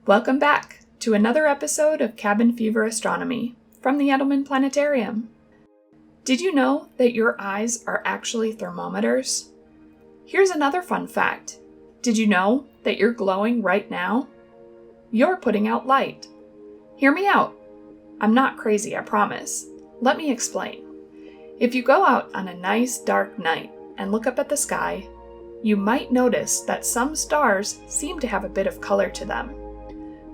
Welcome back to another episode of Cabin Fever Astronomy from the Edelman Planetarium. Did you know that your eyes are actually thermometers? Here's another fun fact. Did you know that you're glowing right now? You're putting out light. Hear me out. I'm not crazy, I promise. Let me explain. If you go out on a nice dark night and look up at the sky, you might notice that some stars seem to have a bit of color to them.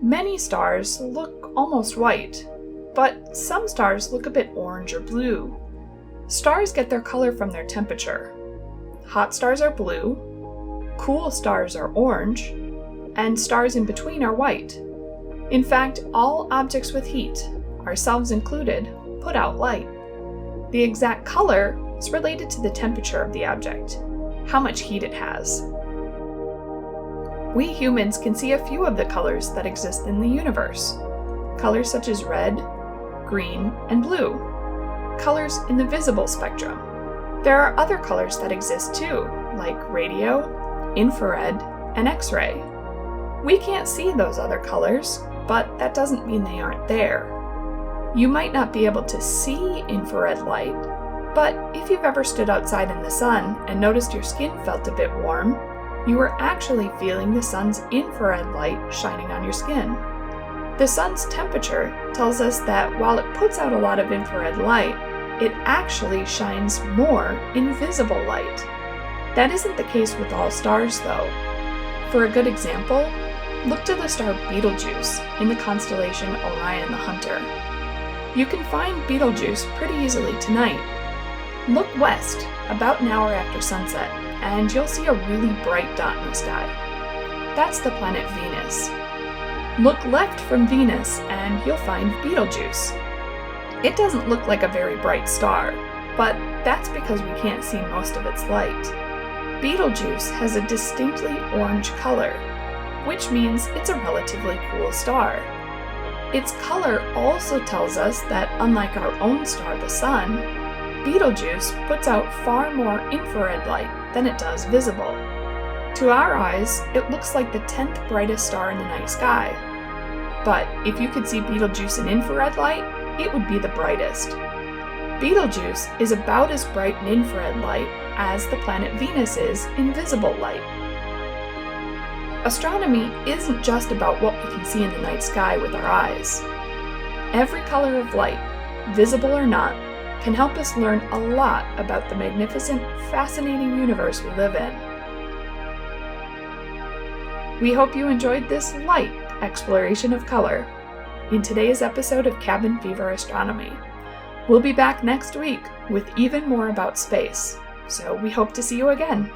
Many stars look almost white, but some stars look a bit orange or blue. Stars get their color from their temperature. Hot stars are blue, cool stars are orange, and stars in between are white. In fact, all objects with heat, ourselves included, put out light. The exact color is related to the temperature of the object, how much heat it has. We humans can see a few of the colors that exist in the universe. Colors such as red, green, and blue. Colors in the visible spectrum. There are other colors that exist too, like radio, infrared, and X-ray. We can't see those other colors, but that doesn't mean they aren't there. You might not be able to see infrared light, but if you've ever stood outside in the sun and noticed your skin felt a bit warm, you are actually feeling the sun's infrared light shining on your skin. The sun's temperature tells us that while it puts out a lot of infrared light, it actually shines more invisible light. That isn't the case with all stars, though. For a good example, look to the star Betelgeuse in the constellation Orion the Hunter. You can find Betelgeuse pretty easily tonight. Look west, about an hour after sunset, and you'll see a really bright dot in the sky. That's the planet Venus. Look left from Venus and you'll find Betelgeuse. It doesn't look like a very bright star, but that's because we can't see most of its light. Betelgeuse has a distinctly orange color, which means it's a relatively cool star. Its color also tells us that unlike our own star, the Sun, Betelgeuse puts out far more infrared light than it does visible. To our eyes, it looks like the 10th brightest star in the night sky. But if you could see Betelgeuse in infrared light, it would be the brightest. Betelgeuse is about as bright in infrared light as the planet Venus is in visible light. Astronomy isn't just about what we can see in the night sky with our eyes. Every color of light, visible or not, can help us learn a lot about the magnificent, fascinating universe we live in. We hope you enjoyed this light exploration of color in today's episode of Cabin Fever Astronomy. We'll be back next week with even more about space, so we hope to see you again.